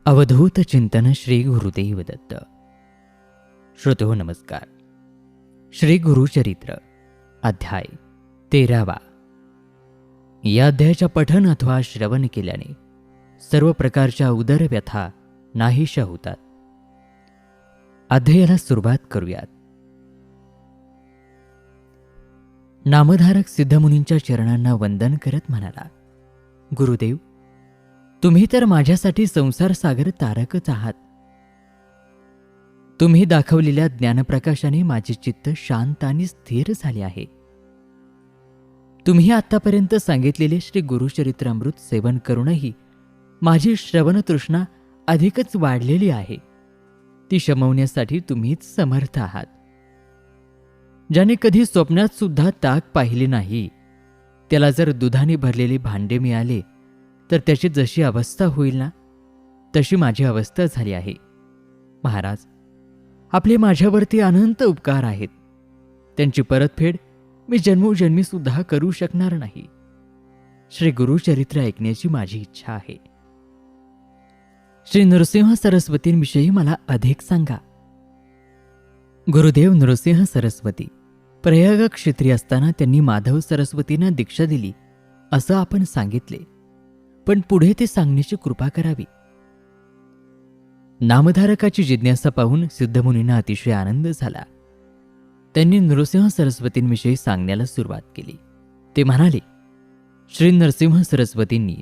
अवधूत चिंतन श्री गुरुदेव दत्त. श्रोतो नमस्कार. श्री गुरुचरित्र अध्याय 13. या अध्यायाच्या पठन अथवा श्रवण केल्याने सर्व प्रकारच्या उदरव्यथा नाहीशा होतात. अध्यायाला सुरुवात करूयात. नामधारक सिद्धमुनींच्या चरणांना वंदन करत म्हणाला, गुरुदेव, तुम्ही तर माझ्यासाठी संसार सागर तारकच आहात. तुम्ही दाखवलेल्या ज्ञानप्रकाशाने माझे चित्त शांत आणि स्थिर झाले आहे. तुम्ही आतापर्यंत सांगितलेले श्री गुरुचरित्रामृत सेवन करूनही माझी श्रवण तृष्णा अधिकच वाढलेली आहे. ती शमवण्यासाठी तुम्हीच समर्थ आहात. ज्याने कधी स्वप्नात सुद्धा ताक पाहिले नाही, त्याला जर दुधाने भरलेले भांडे मिळाले तर त्याची जशी अवस्था होईल ना, तशी माझी अवस्था झाली आहे. महाराज, आपले माझ्यावरती अनंत उपकार आहेत. त्यांची परतफेड मी जन्मोजन्मी सुद्धा करू शकणार नाही. श्री गुरुचरित्र ऐकण्याची माझी इच्छा आहे. श्री नृसिंह सरस्वतींविषयी मला अधिक सांगा. गुरुदेव नृसिंह सरस्वती प्रयाग क्षेत्री असताना त्यांनी माधव सरस्वतींना दीक्षा दिली असं आपण सांगितले, पण पुढे ते सांगण्याची कृपा करावी. नामधारकाची जिज्ञासा पाहून सिद्धमुनींना अतिशय आनंद झाला. त्यांनी नृसिंह सरस्वतींविषयी सांगण्याला सुरुवात केली. ते म्हणाले, श्री नरसिंह सरस्वतींनी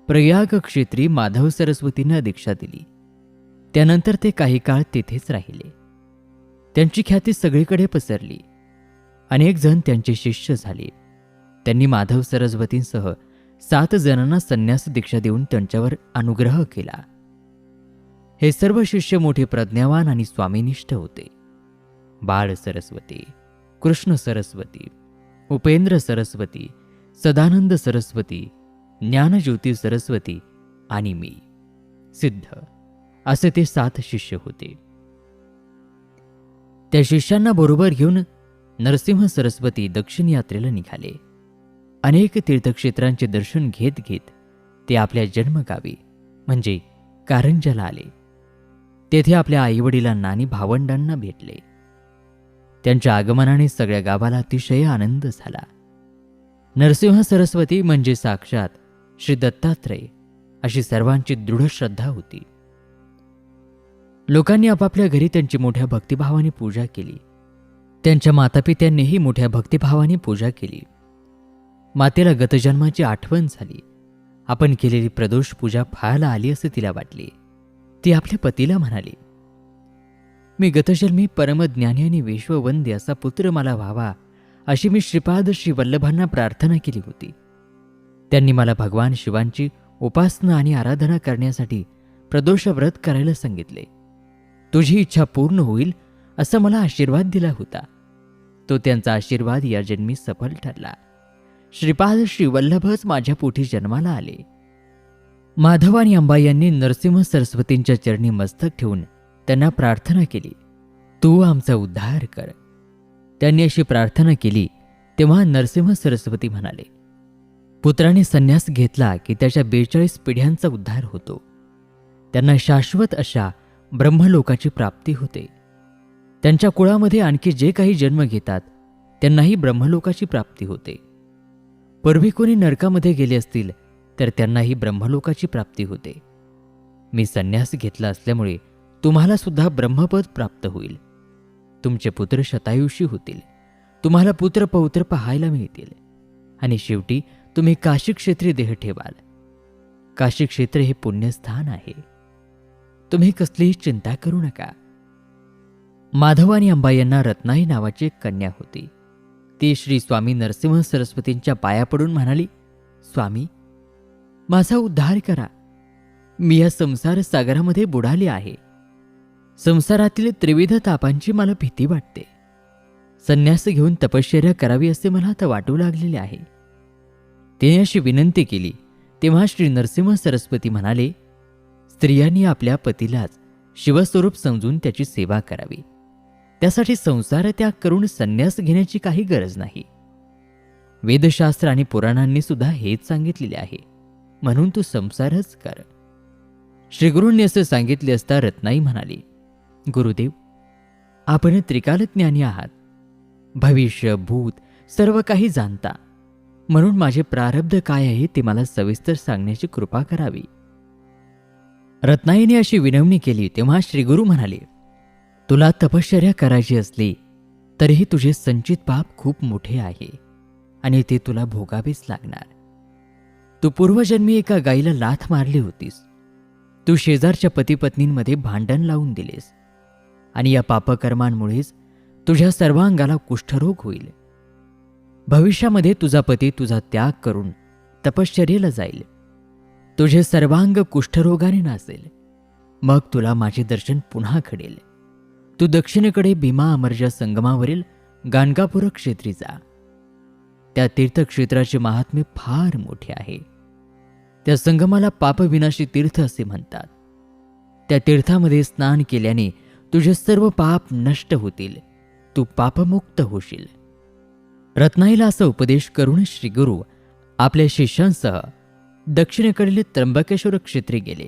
प्रयाग क्षेत्री माधव सरस्वतींना दीक्षा दिली. त्यानंतर ते काही काळ तेथेच राहिले. त्यांची ख्याती सगळीकडे पसरली. अनेक जण त्यांचे शिष्य झाले. त्यांनी माधव सरस्वतींसह 7 जणांना संन्यास दीक्षा देऊन त्यांच्यावर अनुग्रह केला. हे सर्व शिष्य मोठे प्रज्ञावान आणि स्वामीनिष्ठ होते. बाळ सरस्वती, कृष्ण सरस्वती, उपेंद्र सरस्वती, सदानंद सरस्वती, ज्ञानज्योती सरस्वती आणि मी सिद्ध असे ते 7 शिष्य होते. त्या शिष्यांना बरोबर घेऊन नरसिंह सरस्वती दक्षिण यात्रेला निघाले. अनेक तीर्थक्षेत्रांचे दर्शन घेत घेत ते आपल्या जन्मगावी म्हणजे कारंजाला आले. तेथे आपल्या आईवडिलांना आणि भावंडांना भेटले. त्यांच्या आगमनाने सगळ्या गावाला अतिशय आनंद झाला. नरसिंह सरस्वती म्हणजे साक्षात श्री दत्तात्रय अशी सर्वांची दृढ श्रद्धा होती. लोकांनी आपापल्या घरी त्यांची मोठ्या भक्तिभावाने पूजा केली. त्यांच्या मातापित्यांनीही मोठ्या भक्तिभावाने पूजा केली. मातेला गतजन्माची आठवण झाली. आपण केलेली प्रदोष पूजा फळाला आली असे तिला वाटले. ती आपल्या पतीला म्हणाली, मी गतजन्मी परमज्ञानी आणि विश्ववंद्य असा पुत्र मला व्हावा अशी मी श्रीपाद श्री वल्लभांना प्रार्थना केली होती. त्यांनी मला भगवान शिवांची उपासना आणि आराधना करण्यासाठी प्रदोष व्रत करायला सांगितले. तुझी इच्छा पूर्ण होईल असा मला आशीर्वाद दिला होता. तो त्यांचा आशीर्वाद या जन्मी सफल ठरला. श्रीपाद श्री वल्लभच माझ्या पोटी जन्माला आले. माधव आणि अंबा यांनी नरसिंह सरस्वतींच्या चरणी मस्तक ठेवून त्यांना प्रार्थना केली, तू आमचा उद्धार कर. त्यांनी अशी प्रार्थना केली तेव्हा नरसिंह सरस्वती म्हणाले, पुत्राने संन्यास घेतला की त्याच्या 42 पिढ्यांचा उद्धार होतो. त्यांना शाश्वत अशा ब्रह्मलोकाची प्राप्ती होते. त्यांच्या कुळामध्ये आणखी जे काही जन्म घेतात त्यांनाही ब्रह्मलोकाची प्राप्ती होते. पूर्वी कोणी नरकामध्ये गेले असतील तर त्यांनाही ब्रह्मलोकाची प्राप्ती होते. मी संन्यास घेतला असल्यामुळे तुम्हाला सुद्धा ब्रह्मपद प्राप्त होईल. तुमचे पुत्र शतायुषी होतील. तुम्हाला पुत्र पौत्र पाहायला मिळतील आणि शेवटी तुम्ही काशी क्षेत्री देह ठेवाल. काशी क्षेत्र हे पुण्यस्थान आहे. तुम्ही कसलीही चिंता करू नका. माधव आणि अंबा यांना रत्नाई नावाची एक कन्या होती. ती श्री स्वामी नरसिंह सरस्वतींच्या पाया पडून म्हणाली, स्वामी, माझा उद्धार करा. मी या संसार सागरामध्ये बुडाले आहे. संसारातील त्रिविध तापांची मला भीती वाटते. संन्यास घेऊन तपश्चर्या करावी असे मला आता वाटू लागलेले आहे. तिने अशी विनंती केली तेव्हा श्री नरसिंह सरस्वती म्हणाले, स्त्रियांनी आपल्या पतीलाच शिवस्वरूप समजून त्याची सेवा करावी. त्यासाठी संसार त्याग करून संन्यास घेण्याची काही गरज नाही. वेदशास्त्र आणि पुराणांनी सुद्धा हेच सांगितलेले आहे. म्हणून तू संसारच कर. श्रीगुरूंनी असे सांगितले असता रत्नाई म्हणाली, गुरुदेव, आपण त्रिकालज्ञानी आहात. भविष्य भूत सर्व काही जाणता, म्हणून माझे प्रारब्ध काय आहे ते मला सविस्तर सांगण्याची कृपा करावी. रत्नाईने अशी विनवणी केली तेव्हा श्रीगुरू म्हणाले, तुला तपश्चर्या करायची असली तरीही तुझे संचित पाप खूप मोठे आहे आणि ते तुला भोगावेच लागणार. तू पूर्वजन्मी एका गाईला लाथ मारली होतीस. तू शेजारच्या पतीपत्नींमध्ये भांडण लावून दिलेस आणि या पापकर्मांमुळेच तुझ्या सर्वांगाला कुष्ठरोग होईल. भविष्यामध्ये तुझा पती तुझा त्याग करून तपश्चर्येला जाईल. तुझे सर्वांग कुष्ठरोगाने नासेल. मग तुला माझे दर्शन पुन्हा घडेल. तू दक्षिणेकडे भीमा अमरजा संगमावरील गाणगापूर क्षेत्री जा. त्या तीर्थक्षेत्राचे महात्म्य फार मोठे आहे. त्या संगमाला पापविनाशी तीर्थ असे म्हणतात. त्या तीर्थामध्ये स्नान केल्याने तुझे सर्व पाप नष्ट होतील. तू पापमुक्त होशील. रत्नाईला असा उपदेश करून श्रीगुरू आपल्या शिष्यांसह दक्षिणेकडील त्र्यंबकेश्वर क्षेत्री गेले.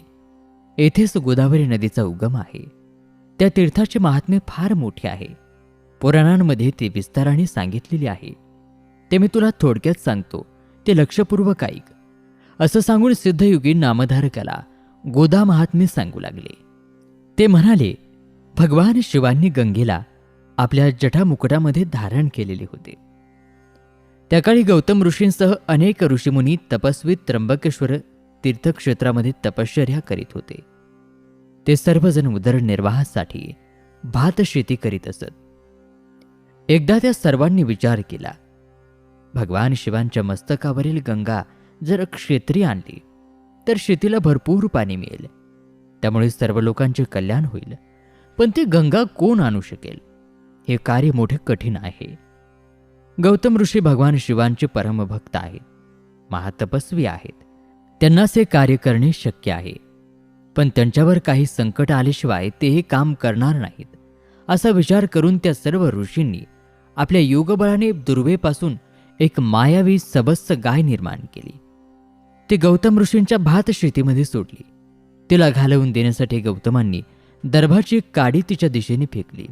येथेच गोदावरी नदीचा उगम आहे. त्या तीर्थाचे महात्म्य फार मोठे आहे. पुराणांमध्ये ते विस्ताराने सांगितलेले आहे. ते मी तुला थोडक्यात सांगतो, ते लक्षपूर्वक ऐक. असं सांगून सिद्धयुगी नामधारकाला गोदा महात्म्य सांगू लागले. ते म्हणाले, भगवान शिवांनी गंगेला आपल्या जटामुकुटामध्ये धारण केलेले होते. त्या काळी गौतम ऋषींसह अनेक ऋषीमुनी तपस्वी त्र्यंबकेश्वर तीर्थक्षेत्रामध्ये तपश्चर्या करीत होते. ते सर्वजण उदरनिर्वाहासाठी भात शेती करीत असत. एकदा त्या सर्वांनी विचार केला, भगवान शिवांच्या मस्तकावरील गंगा जर क्षेत्री आणली तर शेतीला भरपूर पाणी मिळेल. त्यामुळे सर्व लोकांचे कल्याण होईल. पण ती गंगा कोण आणू शकेल? हे कार्य मोठे कठीण आहे. गौतम ऋषी भगवान शिवांचे परमभक्त आहेत, महातपस्वी आहेत. त्यांनाच हे कार्य करणे शक्य आहे. पण त्यांच्यावर काही संकट आल्याशिवाय ते हे काम करणार नाहीत. असा विचार करून त्या सर्व ऋषींनी आपल्या योगबळाने दुर्वेपासून एक मायावी सबस्स गाय निर्माण केली. ती गौतम ऋषींच्या भात शेतीमध्ये सोडली. तिला घालवून देण्यासाठी गौतमांनी दर्भाची काडी तिच्या दिशेने फेकली.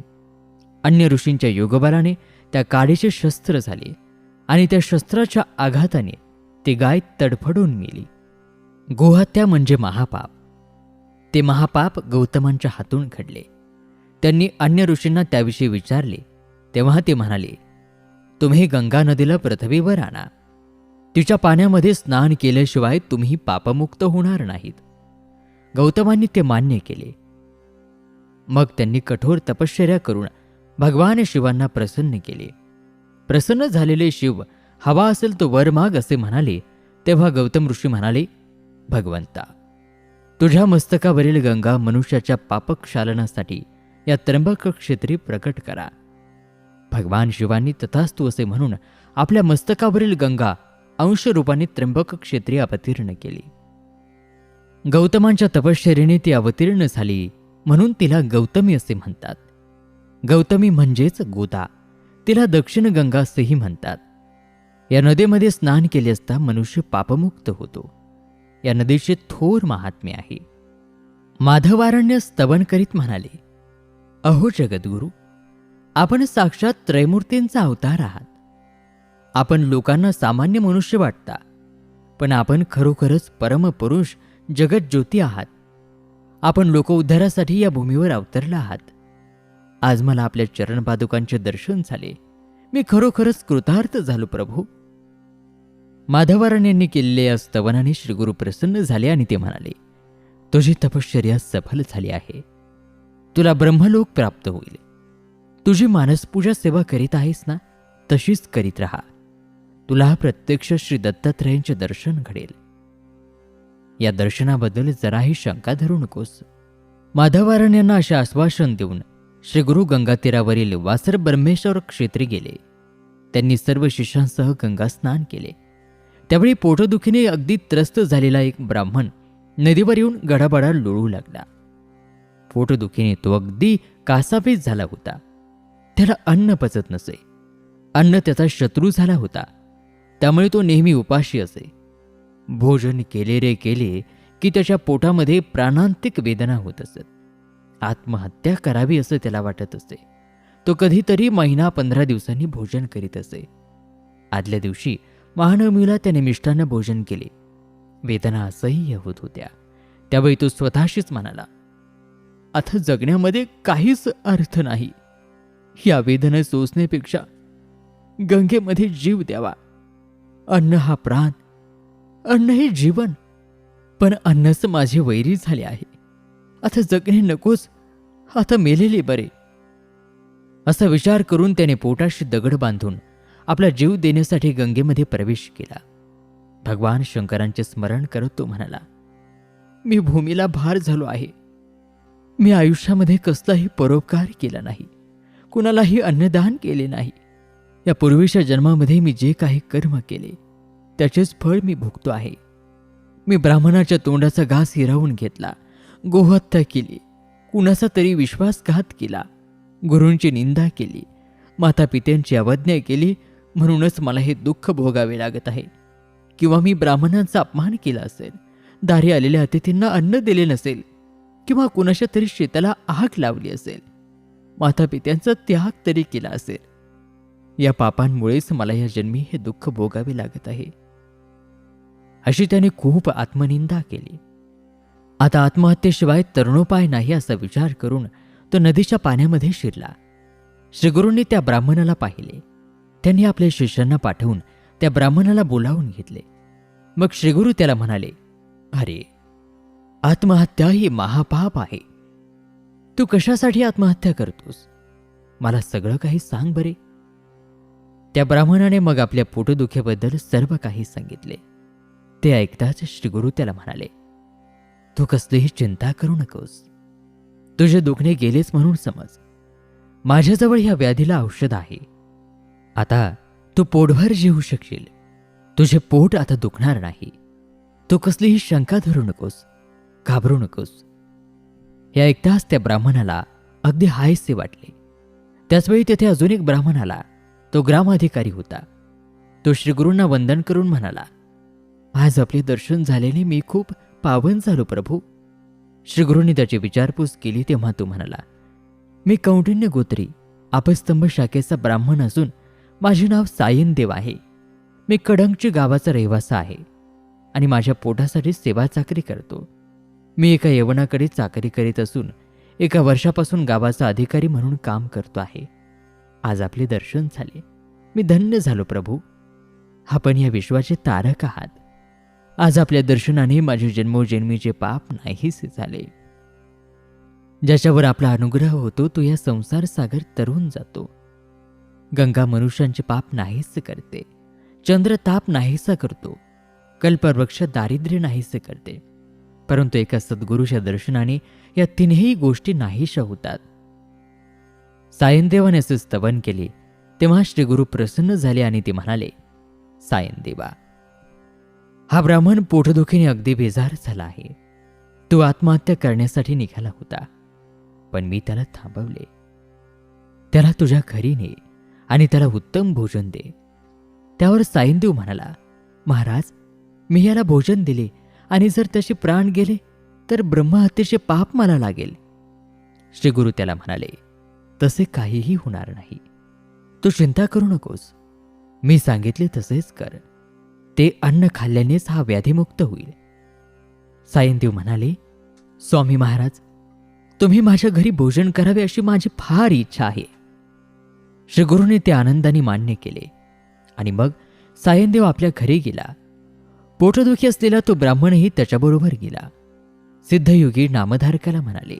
अन्य ऋषींच्या योगबलाने त्या काडीचे शस्त्र झाले आणि त्या शस्त्राच्या आघाताने ती गाय तडफडून मेली. गोहत्या म्हणजे महापाप. ते महापाप गौतमांच्या हातून घडले. त्यांनी अन्य ऋषींना त्याविषयी विचारले तेव्हा ते म्हणाले, तुम्ही गंगा नदीला पृथ्वीवर आणा. तिच्या पाण्यामध्ये स्नान केल्याशिवाय तुम्ही पापमुक्त होणार नाहीत. गौतमांनी ते मान्य केले. मग त्यांनी कठोर तपश्चर्या करून भगवान शिवांना प्रसन्न केले. प्रसन्न झालेले शिव हवा असेल तो वर माग असे म्हणाले. तेव्हा गौतम ऋषी म्हणाले, भगवंता, तुझ्या मस्तकावरील गंगा मनुष्याच्या पापक्षालनासाठी या त्र्यंबक क्षेत्री प्रकट करा. भगवान शिवांनी तथास्तु असे म्हणून आपल्या मस्तकावरील गंगा अंशरूपाने त्र्यंबक क्षेत्री अवतीर्ण केली. गौतमांच्या तपश्चर्येने ती अवतीर्ण झाली म्हणून तिला गौतमी असे म्हणतात. गौतमी म्हणजेच गोदा. तिला दक्षिण गंगा असेही म्हणतात. या नदीमध्ये स्नान केले असता मनुष्य पापमुक्त होतो. या नदीचे थोर महात्म्य आहे. माधवारण्य स्तवन करीत म्हणाले, अहो जगद्गुरु, आपण साक्षात त्रयमूर्तींचा अवतार आहात. आपण लोकांना सामान्य मनुष्य वाटता, पण आपण खरोखरच परमपुरुष जगज्योती आहात. आपण लोकउद्धारासाठी या भूमीवर अवतरला आहात. आज मला आपल्या चरणपादुकांचे दर्शन झाले. मी खरोखरच कृतार्थ झालो प्रभू. माधवारण्यांनी केलेल्या स्तवनाने श्रीगुरु प्रसन्न झाले आणि ते म्हणाले, तुझी तपश्चर्या सफल झाली आहे. तुला ब्रह्मलोक प्राप्त होईल. तुझी मानसपूजा सेवा करीत आहेस ना, तशीच करीत राहा. तुला प्रत्यक्ष श्री दत्तात्रयांचे दर्शन घडेल. या दर्शनाबद्दल जराही शंका धरू नकोस. माधवारण्यांना असे आश्वासन देऊन श्री गुरु गंगातीरावरील वासर ब्रह्मेश्वर क्षेत्री गेले. त्यांनी सर्व शिष्यांसह गंगा स्नान केले. त्यावेळी पोटदुखीने अगदी त्रस्त झालेला एक ब्राह्मण नदीवर येऊन गडाबडा लोळू लागला. पोटदुखीने तो अगदी कासावीस झाला होता. त्याला अन्न पचत नसे. अन्न त्याचा शत्रू झाला होता. त्यामुळे तो नेहमी उपाशी असे. भोजन केले रे केले की त्याच्या पोटामध्ये प्राणांतिक वेदना होत असत. आत्महत्या करावी असं त्याला वाटत असे. तो कधीतरी महिना 15 दिवसांनी भोजन करीत असे. आदल्या दिवशी महानवमीला त्याने मिष्टान्न भोजन केले. वेदना असह्य होत होत्या. त्यावेळी तो स्वतःशीच म्हणाला, आता जगण्यामध्ये काहीच अर्थ नाही. या वेदना सोसण्यापेक्षा गंगेमध्ये जीव द्यावा. अन्न हा प्राण, अन्न हे जीवन. पण अन्नच माझे वैरी झाले आहे. आता जगणे नकोच, आता मेलेले बरे. असा विचार करून त्याने पोटाशी दगड बांधून आपला जीव देण्यासाठी गंगेमध्ये प्रवेश केला. भगवान शंकरांचे स्मरण करत तो म्हणाला, मी भूमीला भार झालो आहे. मी आयुष्यामध्ये कसलाही परोपकार केला नाही, कुणालाही अन्नदान केले नाही. या पूर्वीच्या जन्मामध्ये मी जे काही कर्म केले त्याचेच फळ मी भोगतो आहे. मी ब्राह्मणाच्या तोंडाचा घास हिरावून घेतला, गोहत्या केली, कुणाचा तरी विश्वासघात केला, गुरूंची निंदा केली, मातापित्यांची अवज्ञा केली, म्हणूनच मला हे दुःख भोगावे लागत आहे. किंवा मी ब्राह्मणांचा अपमान केला असेल, दारी आलेल्या अतिथींना अन्न दिले नसेल, किंवा कुणाच्या तरी शेताला आग लावली असेल, मातापित्यांचा त्याग तरी केला असेल. या पापांमुळेच मला या जन्मी हे दुःख भोगावे लागत आहे. अशी त्याने खूप आत्मनिंदा केली. आता आत्महत्येशिवाय तरुणोपाय नाही असा विचार करून तो नदीच्या पाण्यामध्ये शिरला. श्रीगुरूंनी त्या ब्राह्मणाला पाहिले. त्यांनी आपल्या शिष्यांना पाठवून त्या ब्राह्मणाला बोलावून घेतले. मग श्रीगुरू त्याला म्हणाले, अरे, आत्महत्या ही महापाप आहे. तू कशासाठी आत्महत्या करतोस? मला सगळं काही सांग बरे. त्या ब्राह्मणाने मग आपल्या पोटदुखीबद्दल सर्व काही सांगितले. ते ऐकताच श्रीगुरू त्याला म्हणाले, तू कसलीही चिंता करू नकोस. तुझे दुखणे गेलेच म्हणून समज. माझ्याजवळ ह्या व्याधीला औषध आहे. आता तू पोटभर जेवू शकशील. तुझे पोट आता दुखणार नाही. तू कसलीही शंका धरू नकोस, घाबरू नकोस. हे ऐकताच त्या ब्राह्मणाला अगदी हायसे वाटले. त्याचवेळी तेथे अजून एक ब्राह्मण आला. तो ग्रामाधिकारी होता. तो श्रीगुरूंना वंदन करून म्हणाला, आज आपले दर्शन झालेले मी खूप पावन झालो प्रभू. श्रीगुरूंनी त्याची विचारपूस केली तेव्हा तो म्हणाला, मी कौंडिन्य गोत्री आपस्तंभ शाखेचा ब्राह्मण असून माझे नाव सायनदेव आहे. मी कडंगची गावाचा रहिवासा आहे आणि माझ्या पोटासाठी सेवा चाकरी करतो. मी एका यवनाकडे चाकरी करीत असून 1 वर्षापासून गावाचा अधिकारी म्हणून काम करतो आहे. आज आपले दर्शन झाले. मी धन्य झालो प्रभू. आपण या विश्वाचे तारक आहात. आज आपल्या दर्शनाने माझे जन्मोजन्मीचे पाप नाहीसे झाले. ज्याच्यावर आपला अनुग्रह होतो तो या संसार सागर तरून जातो. गंगा मनुष्यांचे पाप नाहीसे करते. चंद्र ताप नाहीसा करतो. कल्पवृक्ष दारिद्र्य नाहीसे करते. परंतु एका सद्गुरूच्या दर्शनाने या तिन्ही गोष्टी नाहीशा होतात. सायनदेवाने असे स्तवन केले तेव्हा श्रीगुरू प्रसन्न झाले आणि ते म्हणाले, सायनदेवा, हा ब्राह्मण पोटदुखीने अगदी बेजार झाला आहे. तो आत्महत्या करण्यासाठी निघाला होता, पण मी त्याला थांबवले. त्याला तुझ्या घरी ने आणि त्याला उत्तम भोजन दे. त्यावर सायनदेव म्हणाला, महाराज, मी याला भोजन दिले आणि जर त्याचे प्राण गेले तर ब्रह्महत्येचे पाप मला लागेल. श्रीगुरू त्याला म्हणाले, तसे काहीही होणार नाही. तू चिंता करू नकोस. मी सांगितले तसेच कर. ते अन्न खाल्ल्यानेच हा व्याधीमुक्त होईल. सायनदेव म्हणाले, स्वामी महाराज, तुम्ही माझ्या घरी भोजन करावे अशी माझी फार इच्छा आहे. श्रीगुरूने ते आनंदाने मान्य केले आणि मग सायनदेव आपल्या घरी गेला. पोटदुखी असलेला तो ब्राह्मणही त्याच्याबरोबर गेला. सिद्धयोगी नामधारकाला म्हणाले,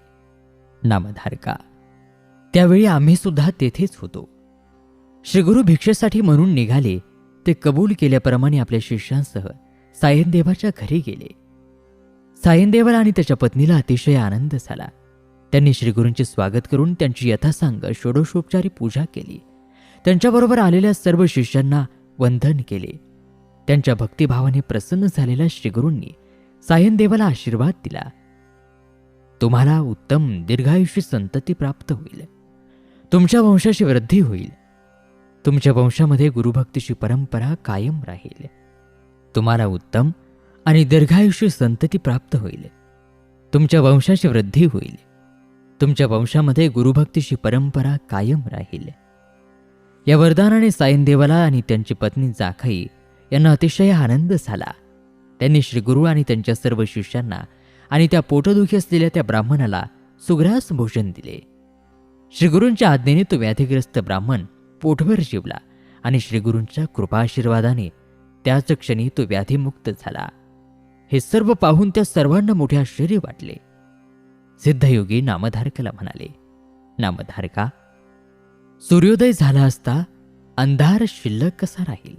नामधारका, त्यावेळी आम्ही सुद्धा तेथेच होतो. श्रीगुरू भिक्षेसाठी म्हणून निघाले. ते कबूल केल्याप्रमाणे आपल्या शिष्यांसह सायनदेवाच्या घरी गेले. सायनदेवाला आणि त्याच्या पत्नीला अतिशय आनंद झाला. त्यांनी श्रीगुरूंचे स्वागत करून त्यांची यथासांग षोडशोपचारी पूजा केली. त्यांच्याबरोबर आलेल्या सर्व शिष्यांना वंदन केले. त्यांच्या भक्तिभावाने प्रसन्न झालेल्या श्रीगुरूंनी सायनदेवाला आशीर्वाद दिला. तुम्हाला उत्तम दीर्घायुष्य संतती प्राप्त होईल. तुमच्या वंशाची वृद्धी होईल. तुमच्या वंशामध्ये गुरुभक्तीची परंपरा कायम राहील. तुम्हाला उत्तम आणि दीर्घायुष्य संतती प्राप्त होईल. तुमच्या वंशाची वृद्धी होईल. तुमच्या वंशामध्ये गुरुभक्तीची परंपरा कायम राहील. या वरदानाने सायनदेवाला आणि त्यांची पत्नी जाखाई यांना अतिशय आनंद झाला. त्यांनी श्रीगुरु आणि त्यांच्या सर्व शिष्यांना आणि त्या पोटदुखी असलेल्या त्या ब्राह्मणाला सुग्रास भोजन दिले. श्रीगुरूंच्या आज्ञेने तो व्याधिग्रस्त ब्राह्मण पोटभर जेवला आणि श्रीगुरूंच्या कृपाशीर्वादाने त्याच क्षणी तो व्याधीमुक्त झाला. हे सर्व पाहून त्या सर्वांना मोठे आश्चर्य वाटले. सिद्धयोगी नामधारकाला म्हणाले, नामधारका, सूर्योदय झाला असता अंधार शिल्लक कसा राहील?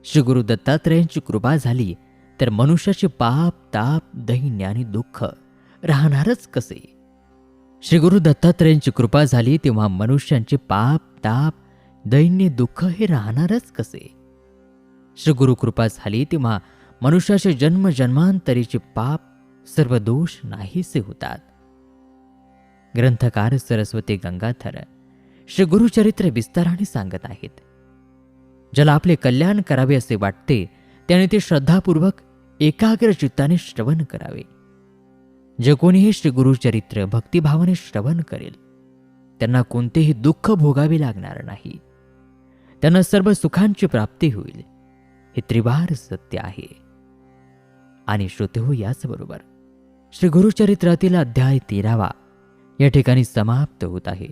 श्री गुरु दत्तात्रयांची कृपा झाली तर मनुष्याचे पाप, ताप, दैन्य आणि दुःख राहणारच कसे? श्री गुरु दत्तात्रयांची कृपा झाली तेव्हा मनुष्यांचे पाप, ताप, दैन्य, दुःख हे राहणारच कसे? श्री गुरु कृपा झाली तेव्हा मनुष्याचे जन्म जन्मांतरीचे पाप, सर्व दोष नाहीसे होतात. ग्रंथकार सरस्वती गंगाधर श्री गुरुचरित्र विस्ताराने सांगत आहेत. ज्याला आपले कल्याण करावे असे वाटते त्याने ते श्रद्धापूर्वक एकाग्र चित्ताने श्रवण करावे. जे कोणीही श्री गुरुचरित्र भक्तिभावाने श्रवण करेल त्यांना कोणतेही दुःख भोगावे लागणार नाही. त्यांना सर्व सुखांची प्राप्ती होईल. हे त्रिवार सत्य आहे. आणि श्रोतेहो, याचबरोबर श्री गुरुचरित्रातील अध्याय 13 या ठिकाणी समाप्त होत आहे.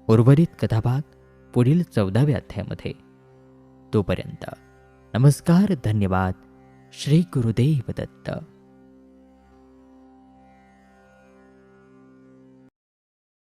उर्वरित कथाभाग पुढील 14व्या अध्यायामध्ये. तोपर्यंत नमस्कार, धन्यवाद. श्री गुरुदेव दत्त.